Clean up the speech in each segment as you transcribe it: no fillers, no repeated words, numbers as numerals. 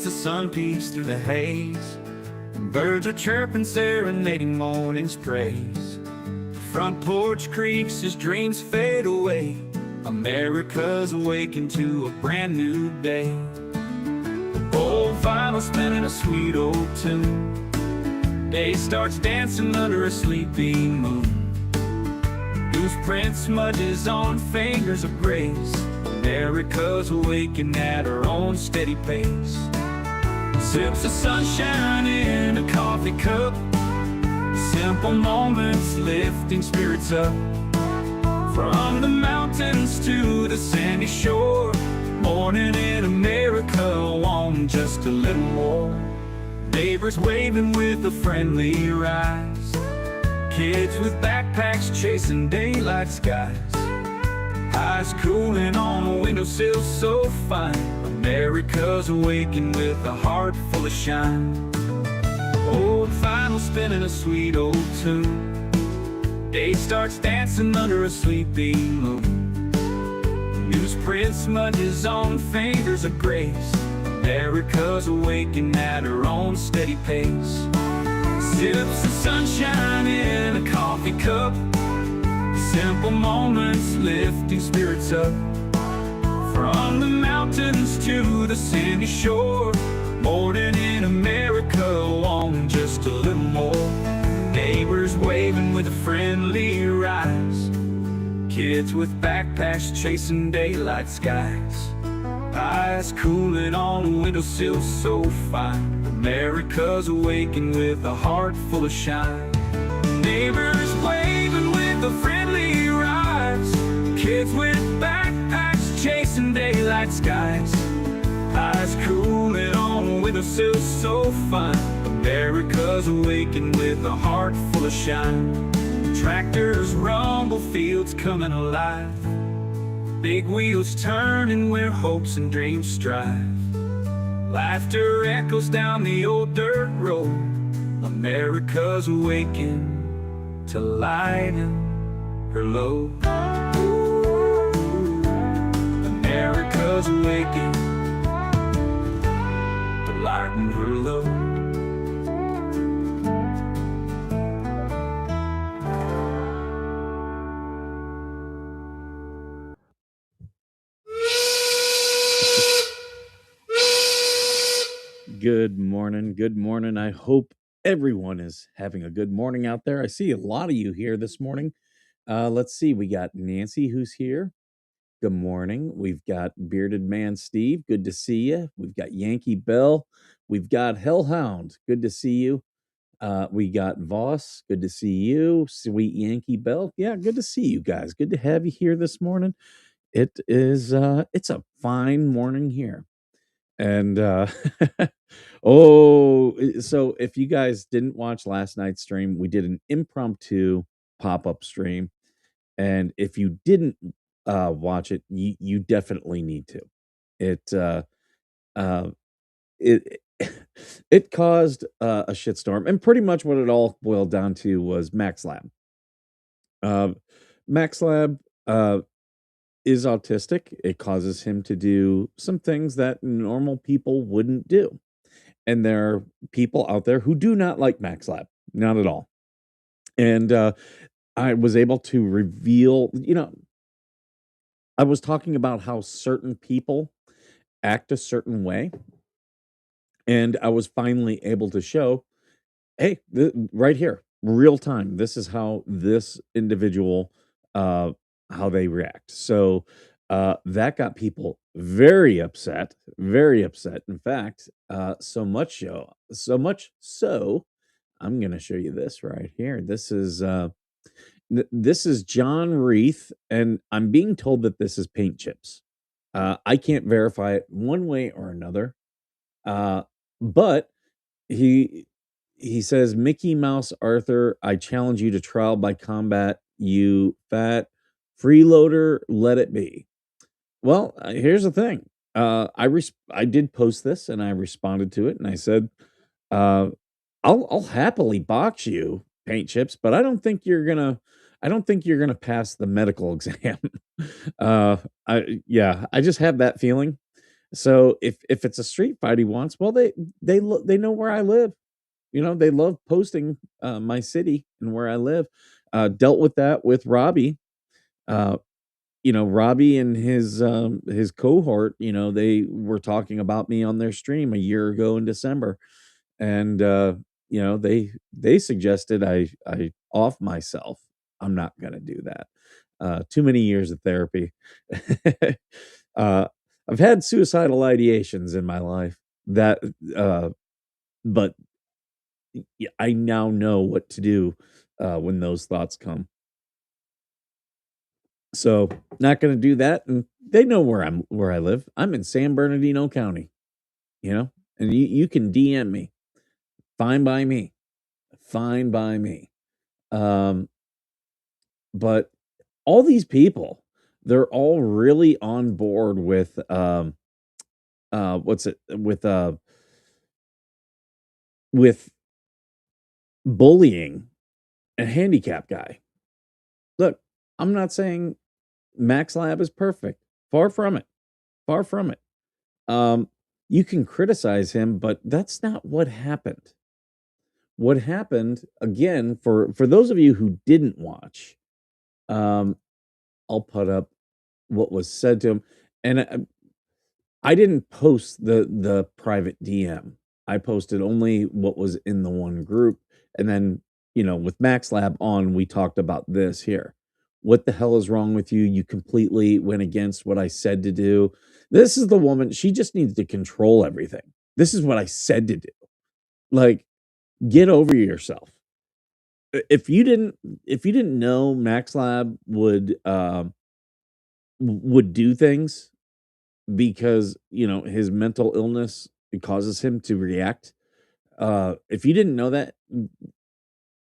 the sun peeks through the haze. Birds are chirping, serenading morning's praise. The front porch creaks as dreams fade away. America's awakened to a brand new day. Old vinyl spinning a sweet old tune. Day starts dancing under a sleepy moon. Goose print smudges on fingers of grace. America's awakened at her own steady pace. Sips of sunshine in a coffee cup. Simple moments lifting spirits up. From the mountains to the sandy shore. Morning in America, want just a little more. Neighbors waving with a friendly rise. Kids with backpacks chasing daylight skies. Eyes cooling on a windowsill so fine. America's awakened with a heart full of shine. Old vinyl spinning a sweet old tune. Day starts dancing under a sleepy moon. Newsprint smudges on fingers of grace. America's awakened at her own steady pace. Sips of sunshine in a coffee cup. Simple moments lifting spirits up. From the mountains to the sandy shore. Morning in America, want just a little more. Neighbors waving with a friendly rise. Kids with backpacks chasing daylight skies. Eyes cooling on a windowsill so fine. America's awakened with a heart full of shine. Neighbors waving with a friendly rise. Kids with backpacks chasing daylight skies. Eyes cooling on a windowsill so fine. America's awakened with a heart full of shine. Tractors rumble, fields coming alive. Big wheels turning where hopes and dreams strive. Laughter echoes down the old dirt road. America's awakened to lighten her load. America's awakened to lighten her load. Good morning. Good morning. I hope everyone is having a good morning out there. I see a lot of you here this morning. Let's see. We got Nancy who's here. Good morning. We've got Bearded Man Steve. Good to see you. We've got Yankee Bell. We've got Hellhound. Good to see you. We got Voss. Good to see you. Sweet Yankee Bell. Yeah, good to see you guys. Good to have you here this morning. It is it's a fine morning here. And so if you guys didn't watch last night's stream, we did an impromptu pop-up stream. And if you didn't watch it, you definitely need to. It it caused a shitstorm, and pretty much what it all boiled down to was Max Lab. Max Lab is autistic. It causes him to do some things that normal people wouldn't do. And there are people out there who do not like Max Lab, not at all. And I was able to reveal, I was talking about how certain people act a certain way. And I was finally able to show, hey, right here, real time, this is how this individual how they react. So that got people very upset, very upset. In fact, so much so, I'm going to show you this right here. This is John Reith, and I'm being told that this is paint chips. I can't verify it one way or another, but he says, Mickey Mouse Arthur, I challenge you to trial by combat, you fat freeloader, let it be. Well, here's the thing. I did post this and I responded to it and I said, I'll happily box you, paint chips, but I don't think you're gonna pass the medical exam. I just have that feeling. So if it's a street fight he wants, well, they know where I live. You know, they love posting my city and where I live. Dealt with that with Robbie. Uh, you know, Robbie and his cohort, you know, they were talking about me on their stream a year ago in December. And you know, they suggested I off myself. I'm not gonna do that. Too many years of therapy. uh I've had suicidal ideations in my life that uh but I now know what to do when those thoughts come. So not going to do that. And they know where I live. I'm in San Bernardino County, you know, and you can DM me. Fine by me. Fine by me. Um, but all these people, they're all really on board with what's it with bullying a handicap guy. Look, I'm not saying Max Lab is perfect. Far from it. Far from it. Um, you can criticize him, but that's not what happened. What happened, again, for those of you who didn't watch, um, I'll put up what was said to him, and I didn't post the private DM. I posted only what was in the one group, and then, you know, with Max Lab on, we talked about this here. What the hell is wrong with you? You completely went against what I said to do. This is the woman, she just needs to control everything. This is what I said to do. Like, get over yourself. If you didn't know Max Lab would do things because, you know, his mental illness, it causes him to react. If you didn't know that,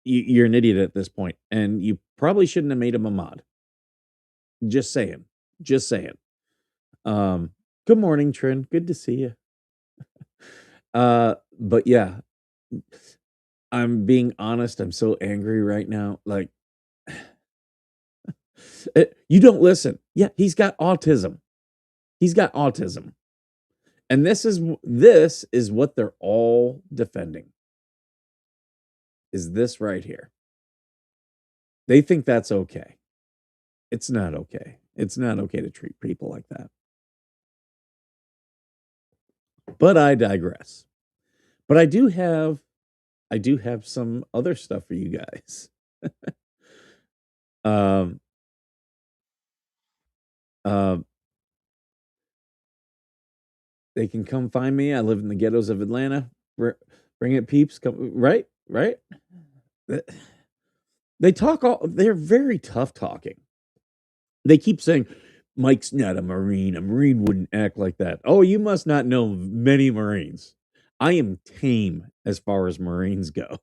you're an idiot at this point, and you probably shouldn't have made him a mod. Just saying. Just saying. Um, Good morning, Trin. Good to see you. But yeah, I'm being honest. I'm so angry right now. Like, you don't listen. Yeah, he's got autism. He's got autism. And this is what they're all defending. Is this right here. They think that's okay. It's not okay. It's not okay to treat people like that. But I digress. But I do have some other stuff for you guys. um uh, they can come find me. I live in the ghettos of Atlanta. Bring it, peeps. Come right, right. They talk all. They're very tough talking. They keep saying, Mike's not a Marine. A Marine wouldn't act like that. Oh, you must not know many Marines. I am tame as far as Marines go.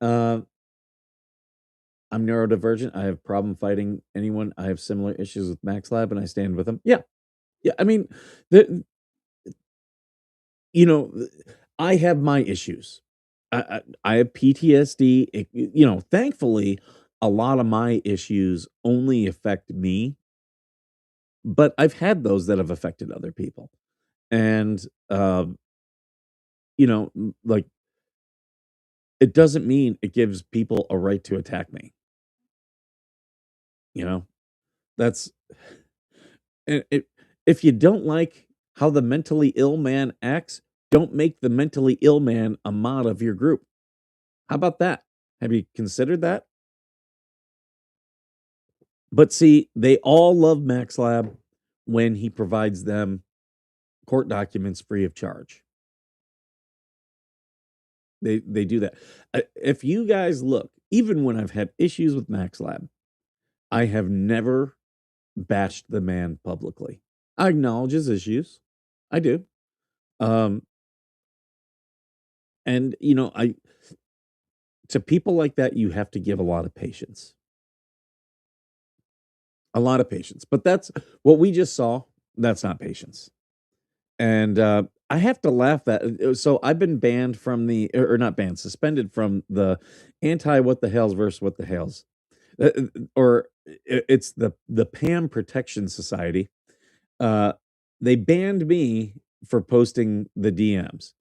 Uh, I'm neurodivergent. I have problem fighting anyone. I have similar issues with Max Lab, and I stand with them. Yeah, yeah. I mean, the you know, I have my issues. I have PTSD. You know, thankfully, a lot of my issues only affect me, but I've had those that have affected other people. And, you know, like, it doesn't mean it gives people a right to attack me. You know, that's it. If you don't like how the mentally ill man acts, don't make the mentally ill man a mod of your group. How about that? Have you considered that? But see, they all love Max Lab when he provides them court documents free of charge. They do that. If you guys look, even when I've had issues with Max Lab, I have never bashed the man publicly. I acknowledge his issues. I do. Um, and you know, I to people like that, you have to give a lot of patience. A lot of patience. But that's what we just saw. That's not patience. And I have to laugh at so I've been banned from the or not banned, suspended from the anti what the hells versus what the hells. Or it's the Pam Protection Society. Uh They banned me for posting the DMs.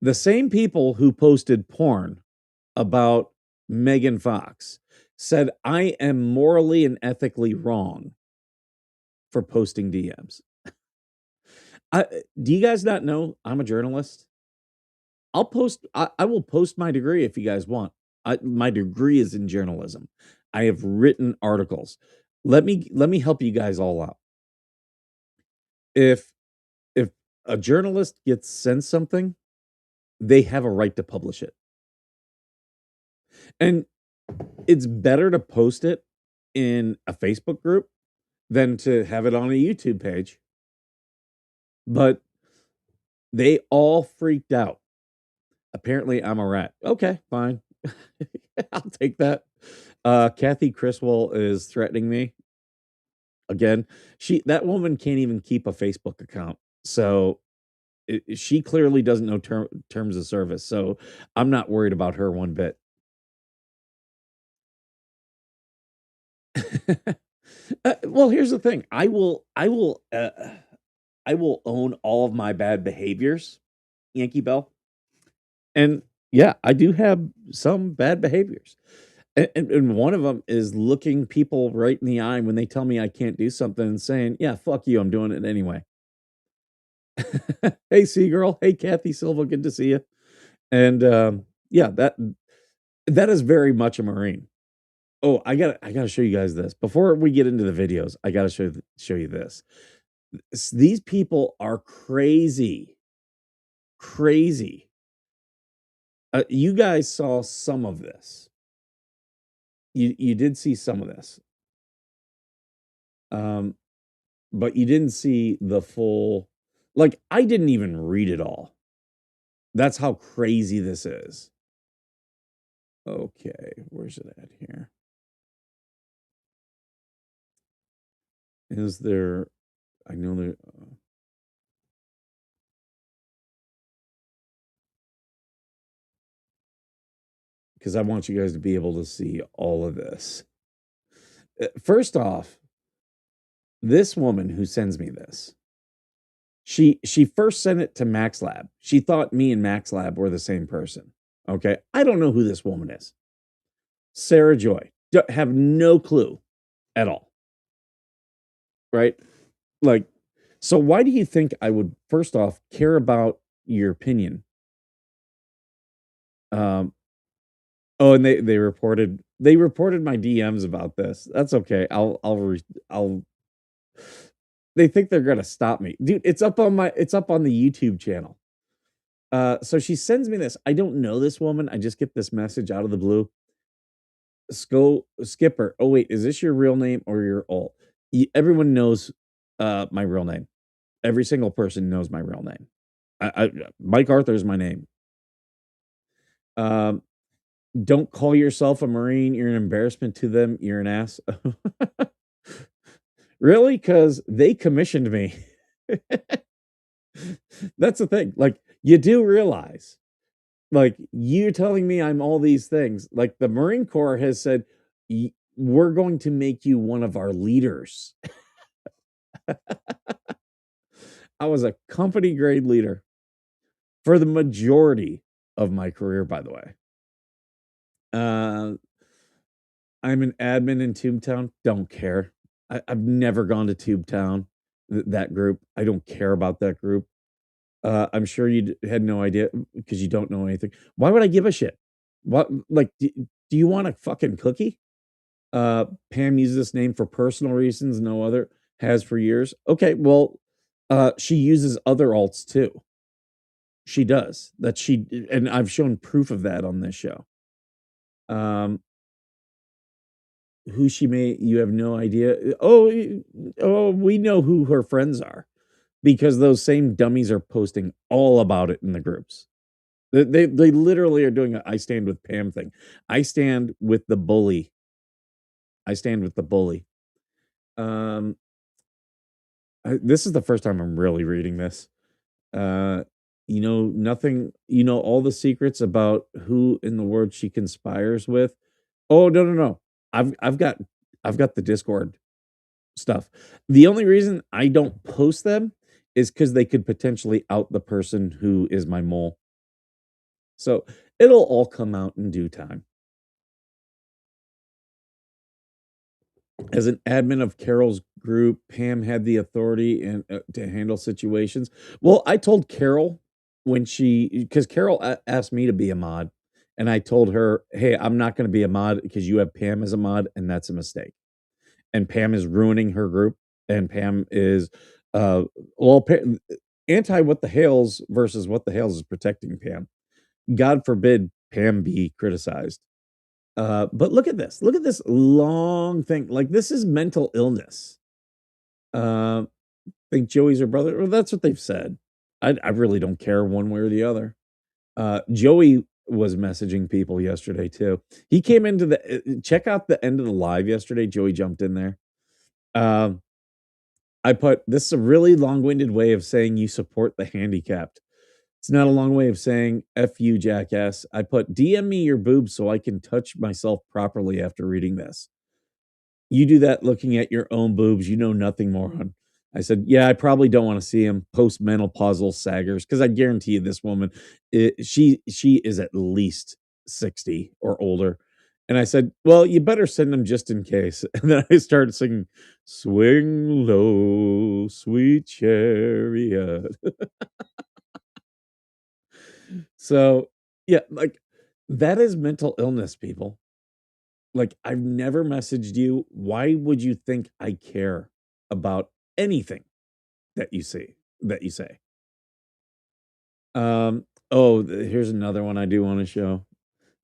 The same people who posted porn about Megan Fox said I am morally and ethically wrong for posting DMs. Do you guys not know I'm a journalist? I will post my degree if you guys want. My degree is in journalism. I have written articles. Let me help you guys all out. If if a journalist gets sent something, they have a right to publish it. And it's better to post it in a Facebook group than to have it on a YouTube page. But they all freaked out. Apparently, I'm a rat. Okay, fine. I'll take that. Kathy Criswell is threatening me again. That woman can't even keep a Facebook account, so she clearly doesn't know terms of service. So I'm not worried about her one bit. Well, here's the thing. I will own all of my bad behaviors, Yankee Bell. And yeah, I do have some bad behaviors. And one of them is looking people right in the eye when they tell me I can't do something and saying, "Yeah, fuck you, I'm doing it anyway." Hey, Seagirl. Hey, Kathy Silva, good to see you. And yeah, that is very much a Marine. Oh, I gotta show you guys this. Before we get into the videos, I gotta show you this. These people are crazy. Crazy. You guys saw some of this. You did see some of this. But you didn't see the full, like, I didn't even read it all. That's how crazy this is. Okay, where's it at here? Is there, I know there, because I want you guys to be able to see all of this. First off, this woman who sends me this, she first sent it to MaxLab. She thought me and MaxLab were the same person. Okay, I don't know who this woman is. Sarah Joy, have no clue at all. Right? Like, so why do you think I would first off care about your opinion? Oh, and they reported my DMs about this. That's okay. I'll they think they're gonna stop me. Dude, it's up on the YouTube channel. So she sends me this. I don't know this woman. I just get this message out of the blue. Skipper. Oh, wait, is this your real name or your alt? Everyone knows my real name. Every single person knows my real name. Mike Arthur is my name. Don't call yourself a Marine. You're an embarrassment to them. You're an ass. Really? Because they commissioned me. That's the thing. Like, you do realize, like, you're telling me I'm all these things. Like, the Marine Corps has said, we're going to make you one of our leaders. I was a company grade leader for the majority of my career, by the way. I'm an admin in Tubetown. Don't care. I've never gone to Tubetown, that group. I don't care about that group. I'm sure you had no idea because you don't know anything. Why would I give a shit? What, like, do you want a fucking cookie? Pam uses this name for personal reasons, no other, has for years. Okay, well, she uses other alts too. She does. And I've shown proof of that on this show. Who she may, you have no idea. Oh, we know who her friends are because those same dummies are posting all about it in the groups. They literally are doing a I stand with Pam thing. I stand with the bully. I stand with the bully. This is the first time I'm really reading this. You know nothing. You know all the secrets about who in the world she conspires with. Oh, no. I've got the Discord stuff. The only reason I don't post them is because they could potentially out the person who is my mole. So it'll all come out in due time. As an admin of Carol's group, Pam had the authority and to handle situations. Well, I told Carol when because Carol asked me to be a mod, and I told her, "Hey, I'm not going to be a mod because you have Pam as a mod, and that's a mistake." And Pam is ruining her group, and Pam is, uh, well, anti what the Hales versus what the Hales is protecting Pam. God forbid Pam be criticized. But look at this. Look at this long thing. Like this is mental illness. I think Joey's her brother. Well, that's what they've said. I really don't care one way or the other. Joey was messaging people yesterday too. He came into the check out the end of the live yesterday. Joey jumped in there. Um, I put this is a really long-winded way of saying you support the handicapped. It's not a long way of saying F you, jackass. I put DM me your boobs so I can touch myself properly after reading this. You do that looking at your own boobs. You know nothing, moron. I said, yeah, I probably don't want to see him post-menopausal saggers because I guarantee you this woman, she is at least 60 or older. And I said, well, you better send them just in case. And then I started singing, swing low, sweet chariot. So, yeah, like that is mental illness, people. Like, I've never messaged you. Why would you think I care about anything that you say? Oh, here's another one I do want to show.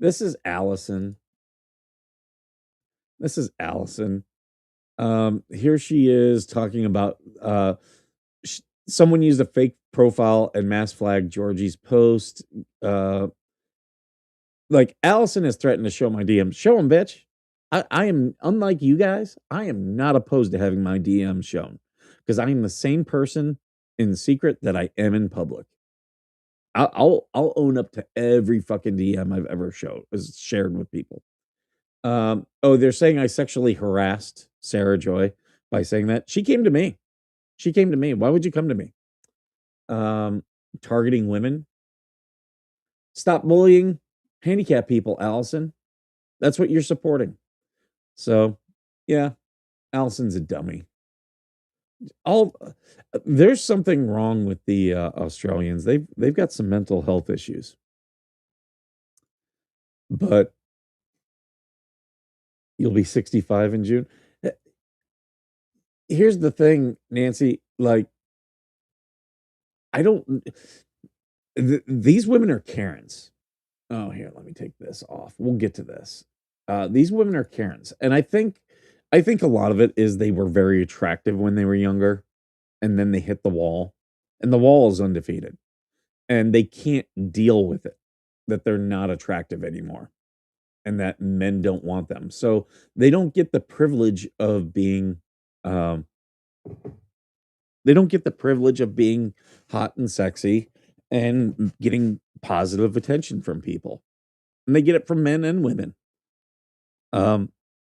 This is Allison. This is Allison. Here she is talking about someone used a fake profile and mass flag Georgie's post. Like Allison has threatened to show my DMs. Show them, bitch. I am unlike you guys. I am not opposed to having my DMs shown because I am the same person in secret that I am in public. I'll own up to every fucking DM I've ever shared with people. Oh, they're saying I sexually harassed Sarah Joy by saying that. She came to me. She came to me. Why would you come to me? Targeting women. Stop bullying handicapped people, Allison. That's what you're supporting. So, yeah, Allison's a dummy. There's something wrong with the Australians. They've got some mental health issues. But you'll be 65 in June. Here's the thing, Nancy, like I don't these women are Karens. Oh, here, let me take this off. We'll get to this. These women are Karens, and I think a lot of it is they were very attractive when they were younger, and then they hit the wall, and the wall is undefeated, and they can't deal with it that they're not attractive anymore, and that men don't want them. So they don't get the privilege of being, um, they don't get the privilege of being hot and sexy and getting positive attention from people, and they get it from men and women.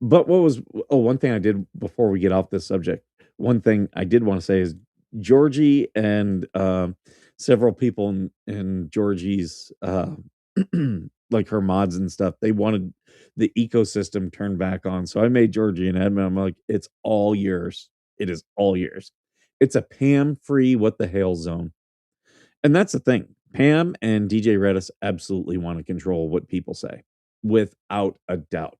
But one thing I did before we get off this subject, one thing I did want to say is Georgie and several people in Georgie's like her mods and stuff, they wanted the ecosystem turned back on. So I made Georgie an admin. I'm like, it's all yours. It is all yours. It's a Pam free what the hell zone. And that's the thing. Pam and DJ Redis absolutely want to control what people say without a doubt.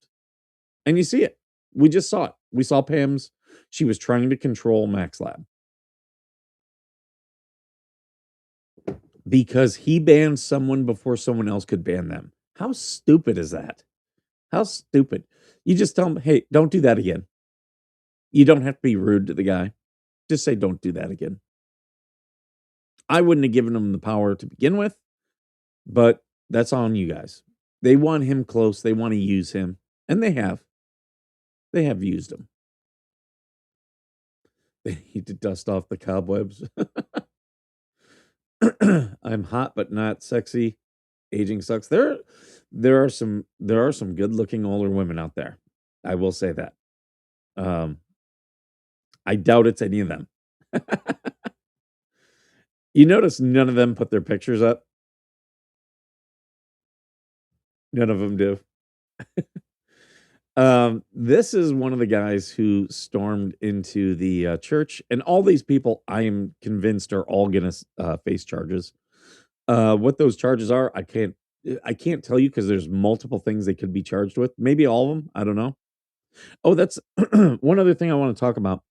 And you see it. We just saw it. We saw Pam's. She was trying to control MaxLab because he banned someone before someone else could ban them. How stupid is that? How stupid. You just tell him, hey, don't do that again. You don't have to be rude to the guy. Just say, don't do that again. I wouldn't have given him the power to begin with, but that's on you guys. They want him close. They want to use him, and they have. They have used him. They need to dust off the cobwebs. I'm hot but not sexy. Aging sucks. There are some good looking older women out there. I will say that. I doubt it's any of them. You notice none of them put their pictures up? None of them do. This is one of the guys who stormed into the church, and all these people, I am convinced, are all going to face charges. What those charges are, I can't tell you because there's multiple things they could be charged with. Maybe all of them. I don't know. Oh, that's one other thing I want to talk about: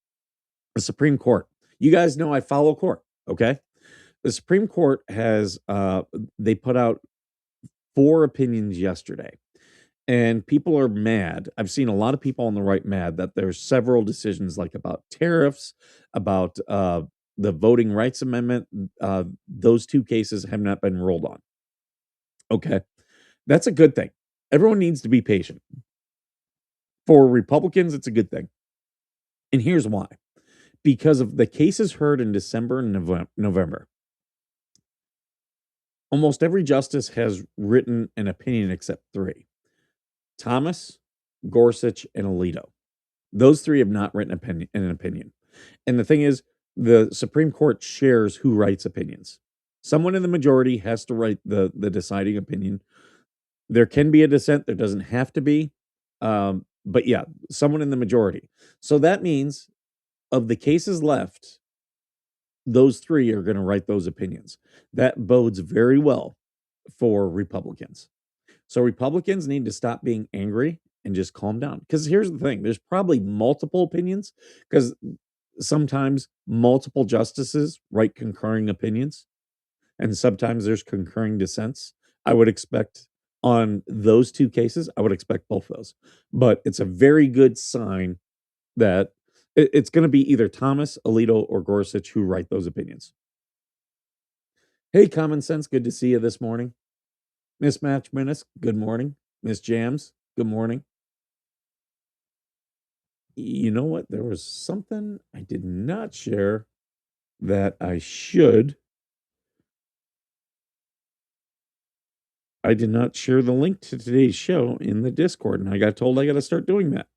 the Supreme Court. You guys know I follow court. Okay, the Supreme Court has they put out 4 opinions yesterday. And people are mad. I've seen a lot of people on the right mad that there's several decisions like about tariffs, about the Voting Rights Amendment. Those 2 cases have not been ruled on. Okay. That's a good thing. Everyone needs to be patient. For Republicans, it's a good thing. And here's why. Because of the cases heard in December and November, almost every justice has written an opinion except 3. Thomas, Gorsuch, and Alito. Those 3 have not written an opinion. And the thing is, the Supreme Court shares who writes opinions. Someone in the majority has to write the deciding opinion. There can be a dissent. There doesn't have to be. But yeah, someone in the majority. So that means of the cases left, those 3 are going to write those opinions. That bodes very well for Republicans. So Republicans need to stop being angry and just calm down. Because here's the thing: there's probably multiple opinions, because sometimes multiple justices write concurring opinions, and sometimes there's concurring dissents. I would expect on those 2 cases, I would expect both of those. But it's a very good sign that it's going to be either Thomas, Alito, or Gorsuch who write those opinions. Hey, Common Sense, good to see you this morning. Miss Match Menace, good morning. Miss Jams, good morning. You know what? There was something I did not share that I should. I did not share the link to today's show in the Discord, and I got told I got to start doing that.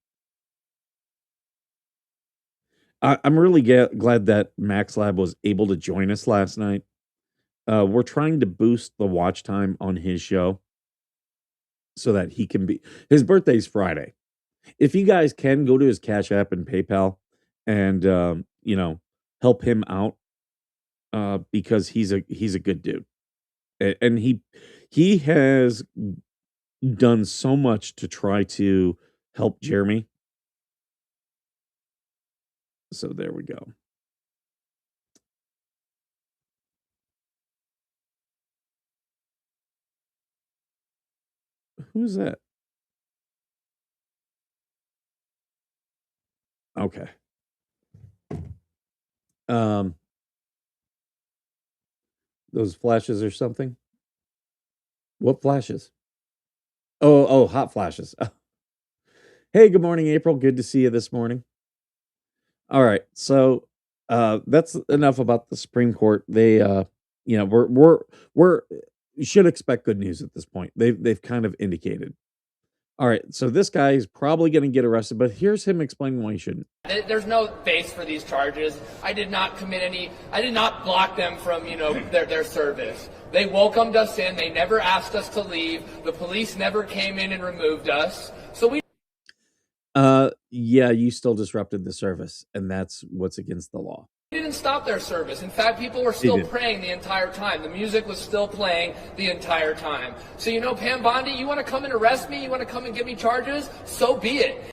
I'm really glad that Max Lab was able to join us last night. We're trying to boost the watch time on his show so that he can be. His birthday's Friday. If you guys can go to his Cash App and PayPal and help him out, because he's a good dude, and he has done so much to try to help Jeremy. So there we go. Who's that? Okay. Those flashes or something? What flashes? Oh, hot flashes. Hey, good morning, April. Good to see you this morning. All right. So that's enough about the Supreme Court. They we're you should expect good news at this point. They've kind of indicated. All right, so this guy is probably going to get arrested, but here's him explaining why he shouldn't. There's no base for these charges. I did not block them from, their service. They welcomed us in. They never asked us to leave. The police never came in and removed us. So we... Yeah, you still disrupted the service, and that's what's against the law. didn't stop their service. In fact, people were still praying the entire time. The music was still playing the entire time. So, Pam Bondi, you want to come and arrest me? You want to come and give me charges? So be it.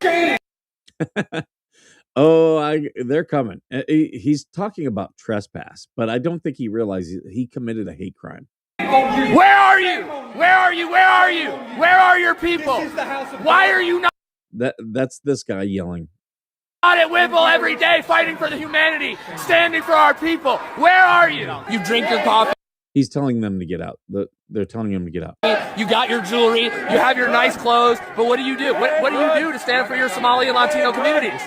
They're coming. He's talking about trespass, but I don't think he realizes he committed a hate crime. Where are you? Where are you? Where are you? Where are your people? Why are you not? That's this guy yelling. Out at Whipple every day fighting for the humanity, standing for our people. Where are you? You drink your coffee. He's telling them to get out. They're telling him to get out. You got your jewelry, you have your nice clothes, but what do you do? What do you do to stand for your Somali and Latino communities?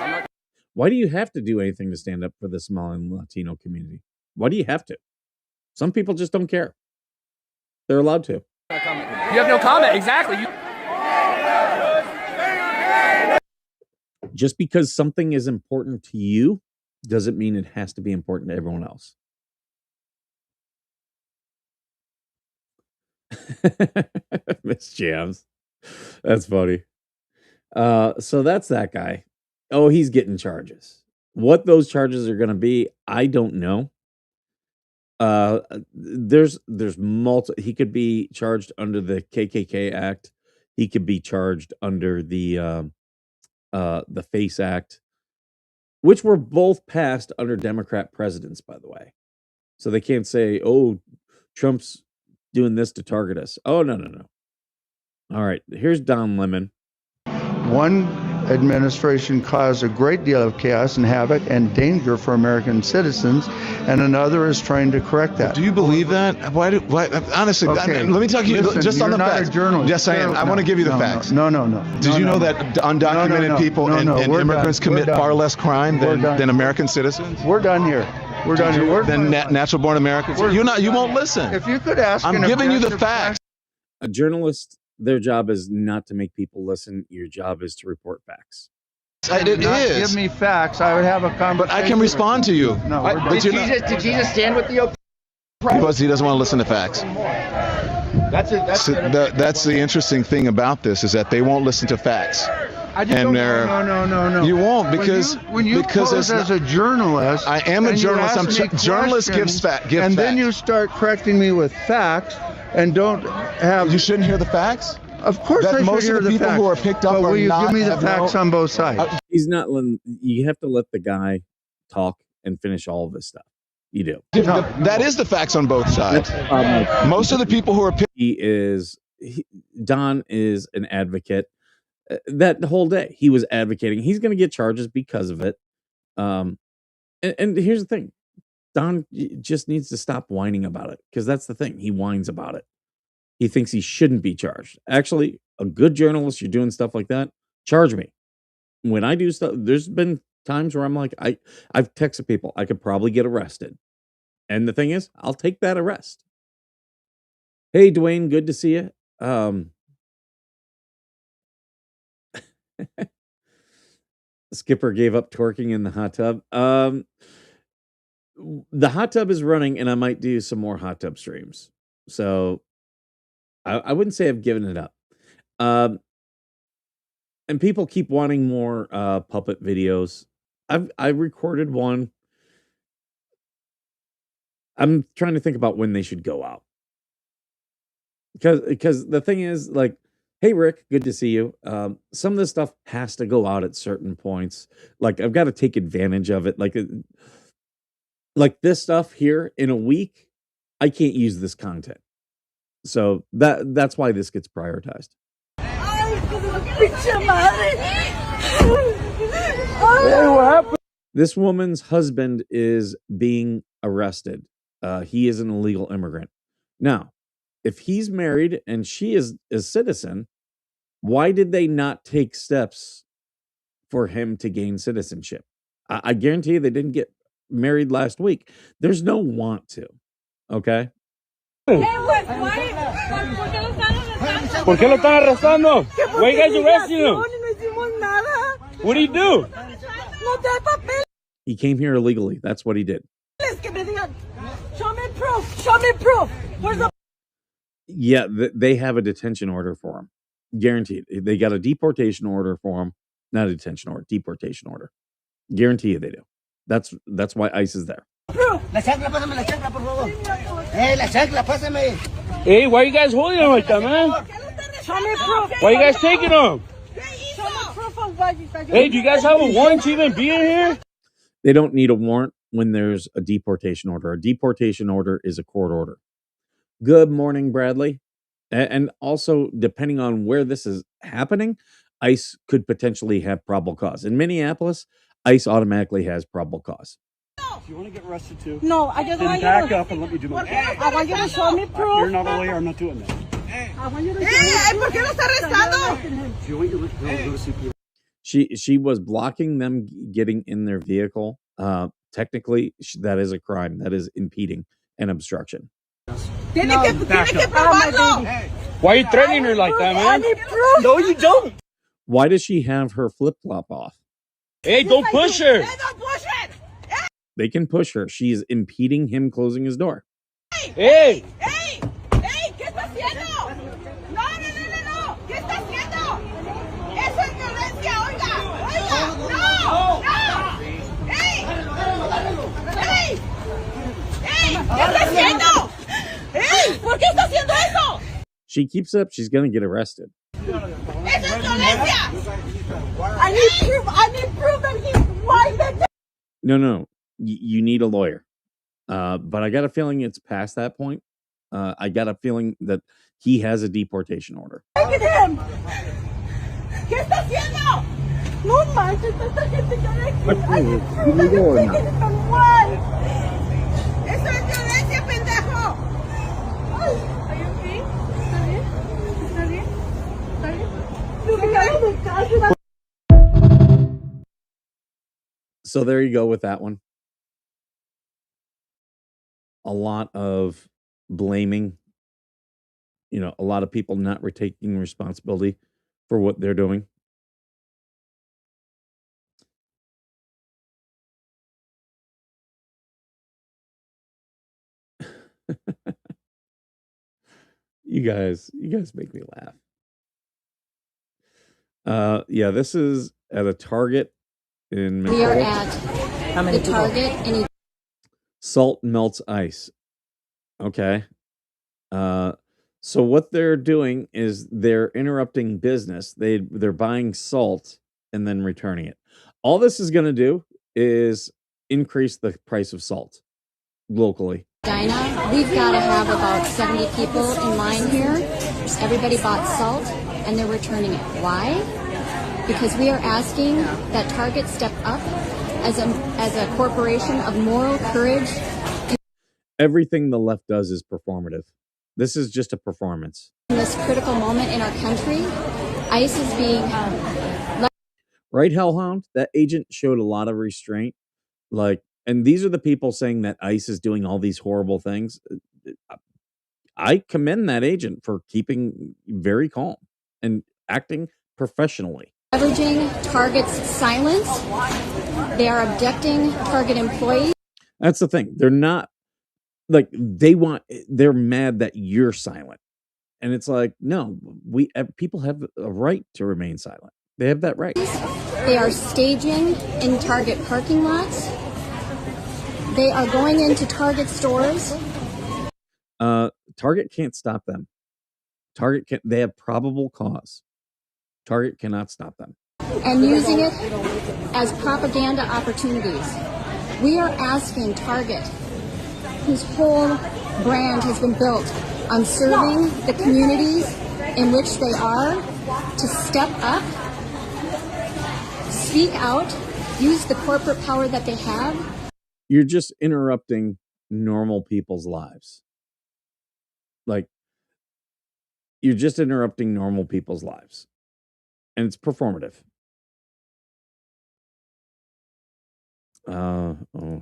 Why do you have to do anything to stand up for the Somali and Latino community? Why do you have to? Some people just don't care. They're allowed to. You have no comment. Exactly. Just because something is important to you doesn't mean it has to be important to everyone else. Miss Jams. That's funny. So that's that guy. Oh, he's getting charges. What those charges are going to be, I don't know. There's he could be charged under the KKK Act. He could be charged under the FACE Act, which were both passed under Democrat presidents, by the way. So they can't say, "Oh, Trump's doing this to target us." Oh, no. All right, here's Don Lemon. One administration caused a great deal of chaos and havoc and danger for American citizens, and another is trying to correct that. Do you believe that? Why? Honestly, Okay, let me talk to you listen, just on you're the not facts. a journalist. Yes, I am. I want to give you the facts. No. Did you know that undocumented people and immigrants commit far less crime than American citizens? We're done here. We're done here. Than natural-born Americans? You won't listen. If you could ask, I'm giving you the facts. A journalist, their job is not to make people listen. Your job is to report facts. It is. Give me facts. I would have a conversation. But I can respond to you. No, we're done. Did Jesus stand with the Because he doesn't want to listen to facts. That's the interesting thing about this is that they won't listen to facts. I just And no. You won't because when you because pose as a journalist, I am a and you journalist. ask me Journalists give questions, facts. and then you start correcting me with facts, and don't have. You shouldn't hear the facts. Of course, That I should most hear of the people facts, who are picked up but are will you not- give me the have facts no- on both sides? He's not letting. You have to let the guy talk and finish all of his stuff. You do. That is the facts on both sides. Most of the people who are picked. Don is an advocate. That whole day he was advocating. He's going to get charges because of it. And here's the thing. Don just needs to stop whining about it, because that's the thing. He whines about it. He thinks he shouldn't be charged. Actually, a good journalist, you're doing stuff like that, charge me. When I do stuff, there's been times where I'm like, I've texted people, I could probably get arrested. And the thing is, I'll take that arrest. Hey, Dwayne, good to see you. Skipper gave up twerking in the hot tub. The hot tub is running, and I might do some more hot tub streams. So I wouldn't say I've given it up. And people keep wanting more puppet videos. I recorded one. I'm trying to think about when they should go out. Because the thing is, like, hey, Rick, good to see you. Some of this stuff has to go out at certain points. Like, I've got to take advantage of it. Like this stuff here in a week, I can't use this content. So that's why this gets prioritized. This woman's husband is being arrested. He is an illegal immigrant. Now, if he's married and she is a citizen, why did they not take steps for him to gain citizenship? I guarantee you they didn't get married last week. There's no want to. Okay? ¿Por qué lo están arrestando? Why you guys arresting him? What did he do? He came here illegally. That's what he did. Show me proof. Show me proof. Where's the... Yeah, they have a detention order for him. Guaranteed. They got a deportation order for him. Not a detention order, deportation order. Guarantee you they do. That's why ICE is there. La chancla, pásame la chancla, por favor. La chancla, pásame. Hey, why you guys holding him like that, man? Show me proof. Why you guys taking him? Show me proof of what you said. Hey, do you guys have a warrant to even be in here? They don't need a warrant when there's a deportation order. A deportation order is a court order. Good morning, Bradley. And also, depending on where this is happening, ICE could potentially have probable cause. In Minneapolis, ICE automatically has probable cause. Do you want to get arrested too? No, I just Then want back you to... up and let me do my job. I want you to show me proof. You're not a lawyer, I'm not doing that. I want you to show me ¿Por qué lo está arrestando? Do you want your CPS? She was blocking them getting in their vehicle. Technically, that is a crime. That is impeding and obstruction. Tiene que probarlo. Why are you threatening her like that, I man? need proof. No, you don't. Why does she have her flip-flop off? Hey, don't push her. Hey, don't push it. They can push her. She is impeding him closing his door. Hey, Hey, ¿qué está haciendo? she keeps up, she's gonna get arrested. I need proof. I need proof that he's white. No. You need a lawyer. But I got a feeling it's past that point. I got a feeling that he has a deportation order. Look at him. ¿Qué está haciendo? No manches, esta gente que I need proof that he's white. Eso es violencia, pendejo. Are you okay? ¿Está bien? ¿Está bien? ¿Está bien? Look at him. So there you go with that one. A lot of blaming, a lot of people not taking responsibility for what they're doing. You guys make me laugh. Yeah, this is at a Target in We are McCall. at the Target and Salt melts ice. Okay. So what they're doing is they're interrupting business. They're buying salt and then returning it. All this is going to do is increase the price of salt locally. Dinah, we've got to have about 70 people in line here. Everybody bought salt and they're returning it. Why? Because we are asking that Target step up as a corporation of moral courage. Everything the left does is performative. This is just a performance. In this critical moment in our country, ICE is being right, Hellhound? That agent showed a lot of restraint. And these are the people saying that ICE is doing all these horrible things. I commend that agent for keeping very calm and acting professionally. leveraging Target's silence. They are abducting Target employees. That's the thing. They're not they're mad that you're silent. And it's like, no, people have a right to remain silent. They have that right. They are staging in Target parking lots. They are going into Target stores. Target can't stop them. They have probable cause. Target cannot stop them. And using it as propaganda opportunities. We are asking Target, whose whole brand has been built on serving the communities in which they are, to step up, speak out, use the corporate power that they have. You're just interrupting normal people's lives. You're just interrupting normal people's lives. And it's performative.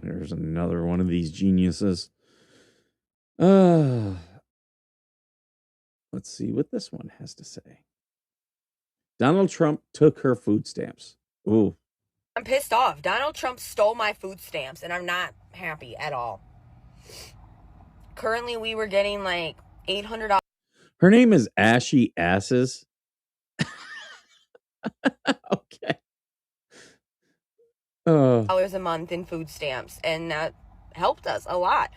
Here's another one of these geniuses. Let's see what this one has to say. Donald Trump took her food stamps. Ooh. I'm pissed off. Donald Trump stole my food stamps, and I'm not happy at all. Currently, we were getting like $800. Her name is Ashy Asses. Okay. $1 a month in food stamps, and that helped us a lot.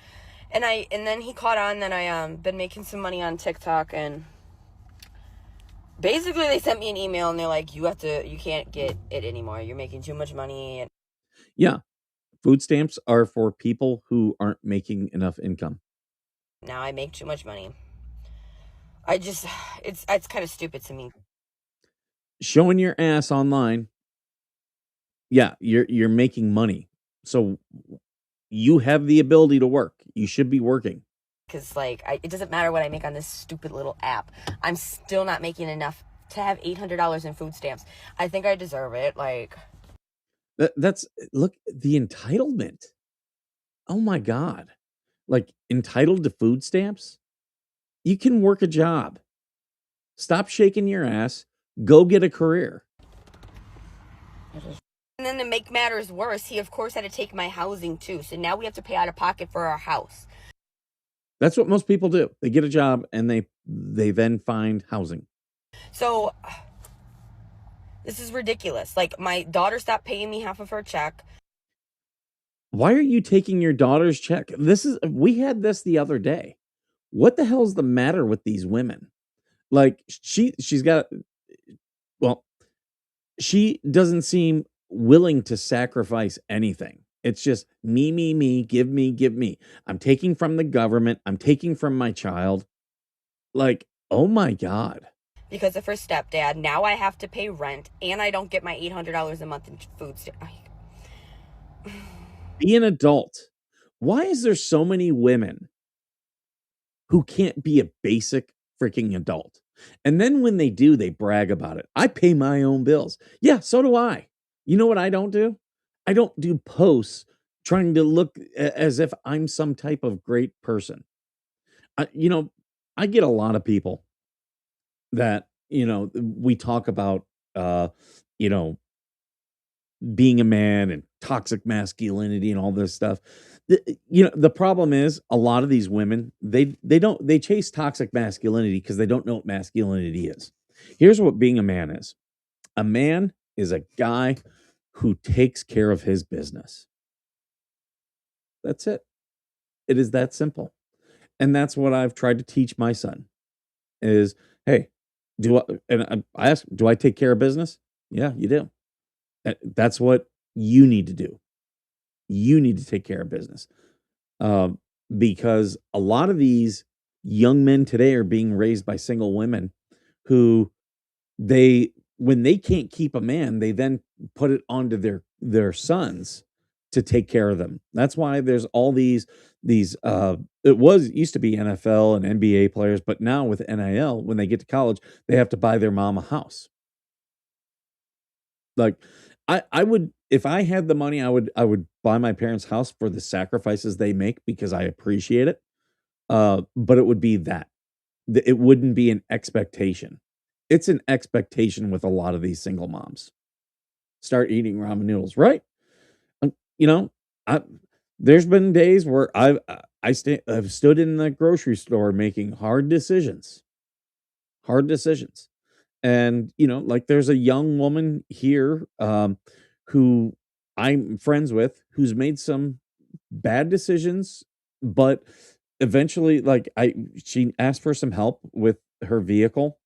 And then he caught on that I been making some money on TikTok, and basically they sent me an email and they're like, you can't get it anymore. You're making too much money. And yeah, food stamps are for people who aren't making enough income. Now I make too much money. It's kind of stupid to me. Showing your ass online. Yeah, you're making money. So you have the ability to work. You should be working. Because it doesn't matter what I make on this stupid little app. I'm still not making enough to have $800 in food stamps. I think I deserve it. Look, the entitlement. Oh my God. Entitled to food stamps? You can work a job. Stop shaking your ass. Go get a career. And then to make matters worse, he of course had to take my housing too. So now we have to pay out of pocket for our house. That's what most people do. They get a job and they then find housing. So this is ridiculous. My daughter stopped paying me half of her check. Why are you taking your daughter's check? We had this the other day. What the hell's the matter with these women? Like she's got, well, she doesn't seem willing to sacrifice anything. It's just me, give me, give me. I'm taking from the government. I'm taking from my child. Like, oh my God. Because of her stepdad, now I have to pay rent, and I don't get my $800 a month in food stamps. Be an adult. Why is there so many women who can't be a basic freaking adult? And then when they do, they brag about it. I pay my own bills. Yeah, so do I. You know what I don't do? I don't do posts trying to look as if I'm some type of great person. You know, I get a lot of people that, you know, we talk about, you know, being a man and toxic masculinity and all this stuff. You know, the problem is a lot of these women, they chase toxic masculinity because they don't know what masculinity is. Here's what being a man is. A man is a guy who takes care of his business. That's it. It is that simple. And that's what I've tried to teach my son is, hey, I ask, do I take care of business? Yeah, you do. That's what you need to do. You need to take care of business. Because a lot of these young men today are being raised by single women who when they can't keep a man, they then put it onto their sons to take care of them. That's why there's all these used to be NFL and NBA players, but now with NIL, when they get to college, they have to buy their mom a house. Like I would, if I had the money, I would buy my parents' house for the sacrifices they make because I appreciate it. But it would be that. It wouldn't be an expectation. It's an expectation with a lot of these single moms. Start eating ramen noodles, right? You know, there's been days where I've stood in the grocery store making hard decisions. And, you know, like there's a young woman here who I'm friends with who's made some bad decisions, but eventually, like she asked for some help with her vehicle.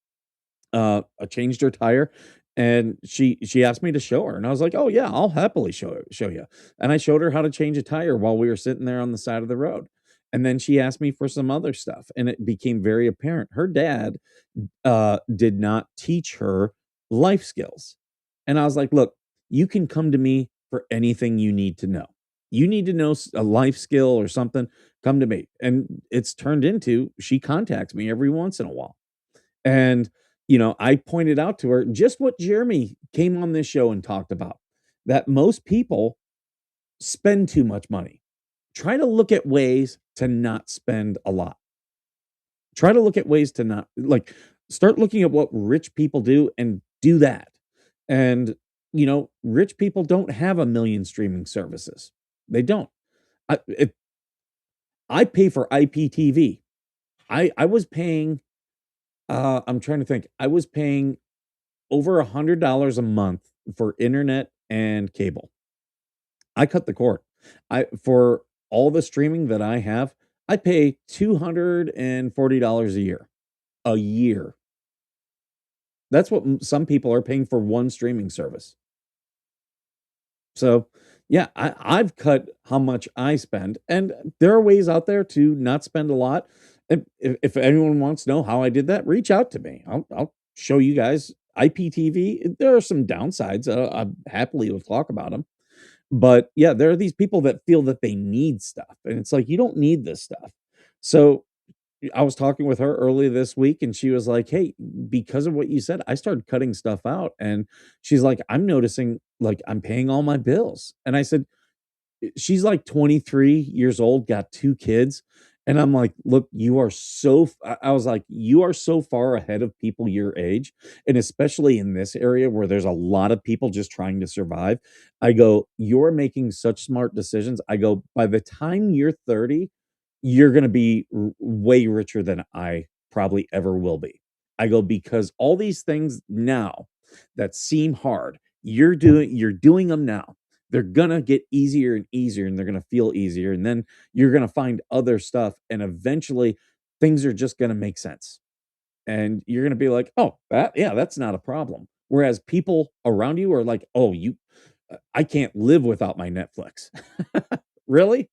I changed her tire, and she asked me to show her, and I was like, "Oh yeah, I'll happily show you." And I showed her how to change a tire while we were sitting there on the side of the road. And then she asked me for some other stuff, and it became very apparent her dad did not teach her life skills. And I was like, "Look, you can come to me for anything you need to know. You need to know a life skill or something, come to me." And it's turned into she contacts me every once in a while. And, you know, I pointed out to her just what Jeremy came on this show and talked about, that most people spend too much money. Try to look at ways to not spend a lot. Try to look at ways to not, like, start looking at what rich people do and do that. And, you know, rich people don't have a million streaming services. They don't. I pay for IPTV. I was paying, I'm trying to think, I was paying over $100 a month for internet and cable. I cut the cord. For all the streaming that I have, I pay $240 a year. A year. That's what some people are paying for one streaming service. So, yeah, I've cut how much I spend, and there are ways out there to not spend a lot. If anyone wants to know how I did that, reach out to me. I'll show you guys. IPTV, there are some downsides. I happily will talk about them. But yeah, there are these people that feel that they need stuff, and it's like, you don't need this stuff. So I was talking with her earlier this week, and she was like, "Hey, because of what you said, I started cutting stuff out." And she's like, "I'm noticing like I'm paying all my bills." And I said, she's like 23 years old, got 2 kids. And I'm like, "Look, you are I was like, you are so far ahead of people your age. And especially in this area where there's a lot of people just trying to survive." I go, "You're making such smart decisions." I go, "By the time you're 30, you're going to be way richer than I probably ever will be." I go, "Because all these things now that seem hard, you're doing them now. They're going to get easier and easier, and they're going to feel easier. And then you're going to find other stuff. And eventually things are just going to make sense." And you're going to be like, oh, that's not a problem. Whereas people around you are like, oh, I can't live without my Netflix. Really?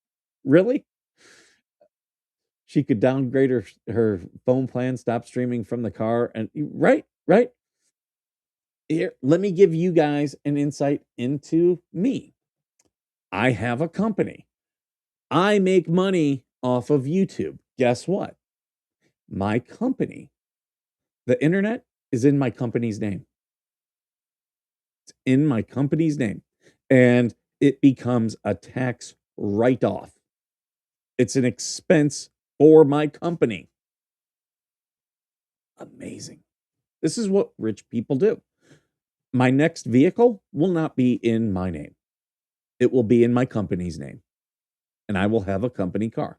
She could downgrade her phone plan, stop streaming from the car. And right. Here, let me give you guys an insight into me. I have a company. I make money off of YouTube. Guess what? My company, the internet, is in my company's name. It's in my company's name. And it becomes a tax write-off. It's an expense for my company. Amazing. This is what rich people do. My next vehicle will not be in my name. It will be in my company's name. And I will have a company car.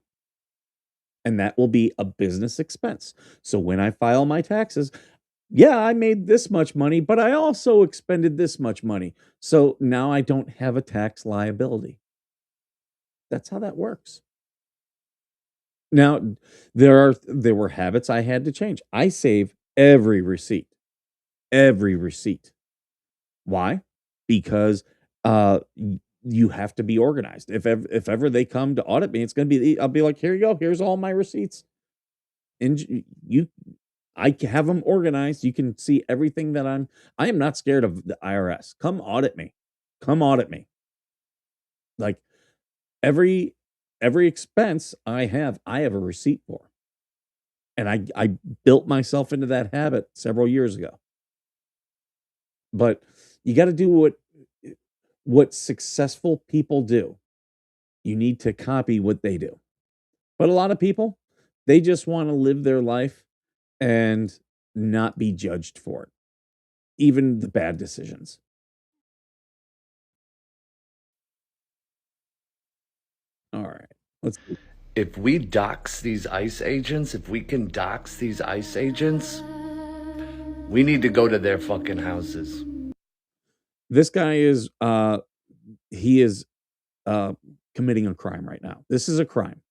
And that will be a business expense. So when I file my taxes, yeah, I made this much money, but I also expended this much money. So now I don't have a tax liability. That's how that works. Now, there were habits I had to change. I save every receipt. Every receipt. Why? Because you have to be organized. If ever they come to audit me, I'll be like, here you go. Here's all my receipts. And I have them organized. You can see everything that I am not scared of the IRS. Come audit me. Come audit me. Like every expense I have a receipt for. And I built myself into that habit several years ago. But you got to do what successful people do. You need to copy what they do. But a lot of people, they just want to live their life and not be judged for it. Even the bad decisions. All right. If we dox these ICE agents, if we can dox these ICE agents, we need to go to their fucking houses. This guy is committing a crime right now. This is a crime.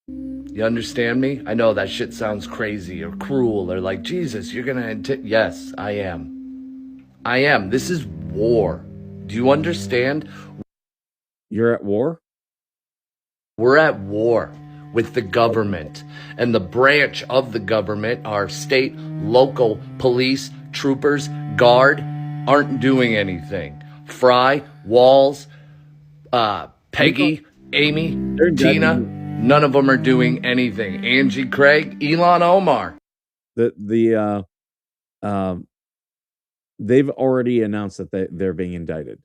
You understand me? I know that shit sounds crazy or cruel or like, Jesus, you're gonna... Yes, I am. This is war. Do you understand? You're at war? We're at war with the government. And the branch of the government, our state, local police, troopers, guard, aren't doing anything. Fry, Walls, Peggy, Amy, Tina, none of them are doing anything. Angie Craig, Ilhan Omar. They've already announced that they're being indicted.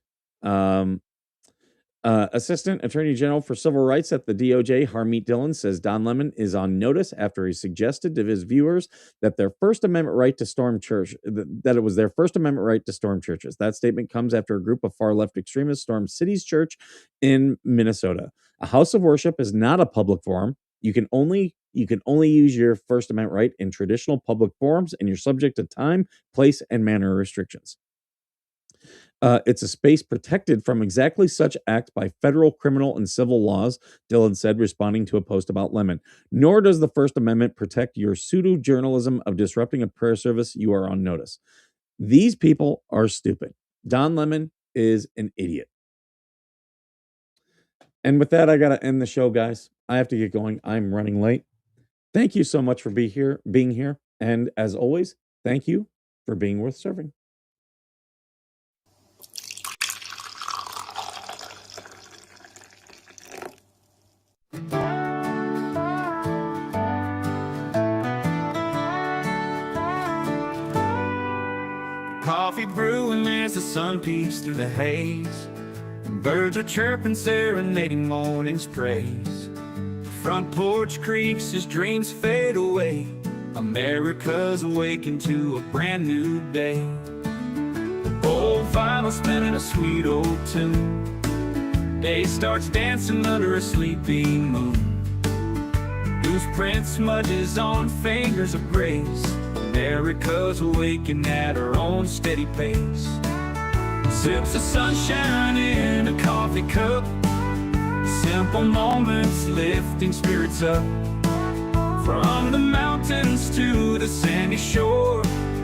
Assistant Attorney General for Civil Rights at the DOJ, Harmeet Dillon, says Don Lemon is on notice after he suggested to his viewers that their First Amendment right to storm church, that it was their First Amendment right to storm churches. That statement comes after a group of far-left extremists stormed City's Church in Minnesota. A house of worship is not a public forum. You can only use your First Amendment right in traditional public forums, and you're subject to time, place, and manner restrictions. It's a space protected from exactly such acts by federal criminal and civil laws, Dillon said, responding to a post about Lemon. Nor does the First Amendment protect your pseudo-journalism of disrupting a prayer service. You are on notice. These people are stupid. Don Lemon is an idiot. And with that, I got to end the show, guys. I have to get going. I'm running late. Thank you so much for being here. And as always, thank you for being worth serving. Coffee brewing as the sun peeks through the haze. Birds are chirping, serenading morning's praise. Front porch creaks as dreams fade away. America's awakened to a brand new day. Old vinyl spinning a sweet old tune. Day starts dancing under a sleeping moon. Loose print smudges on fingers of grace. America's awakening at her own steady pace. Sips of sunshine in a coffee cup. Simple moments lifting spirits up. From the mountains to the sandy shore,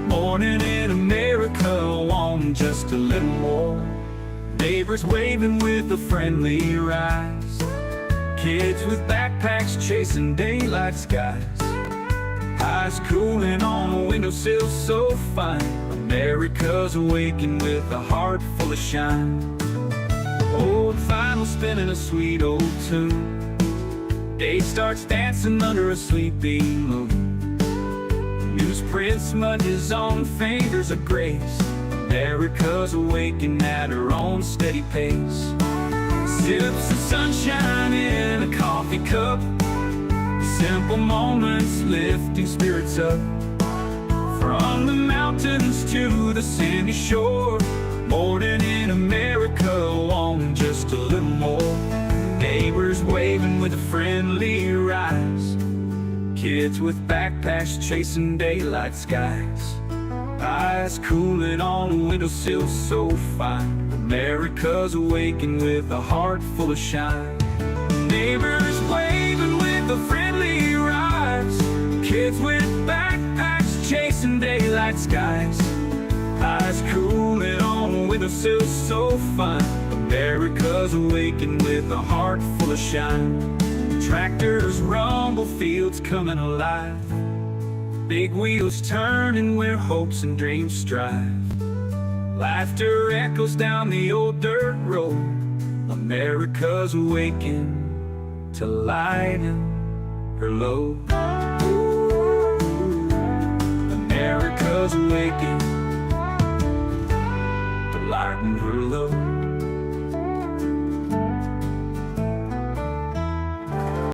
morning in America, want just a little more. Neighbors waving with a friendly rise, kids with backpacks chasing daylight skies, eyes cooling on a windowsill so fine. America's awaking with a heart full of shine. Old vinyl spinning a sweet old tune, day starts dancing under a sleepy moon. Newsprint smudges on fingers of grace, America's awaking at her own steady pace. Sips of sunshine in a coffee cup, simple moments lifting spirits up. From the mountains to the sandy shore, morning in America, wanting just a little more. Neighbors waving with a friendly rise, kids with backpacks chasing daylight skies, eyes cooling on a windowsill so fine. America's awaking with a heart full of shine. Neighbors waving with a friendly rise, kids with backpacks chasing daylight skies, eyes cooling on a windowsill so fine. America's awaking with a heart full of shine. Tractors rumble, fields coming alive, big wheels turning where hopes and dreams strive. Laughter echoes down the old dirt road, America's awaking to lighten her load. America's awaking to lighten her load.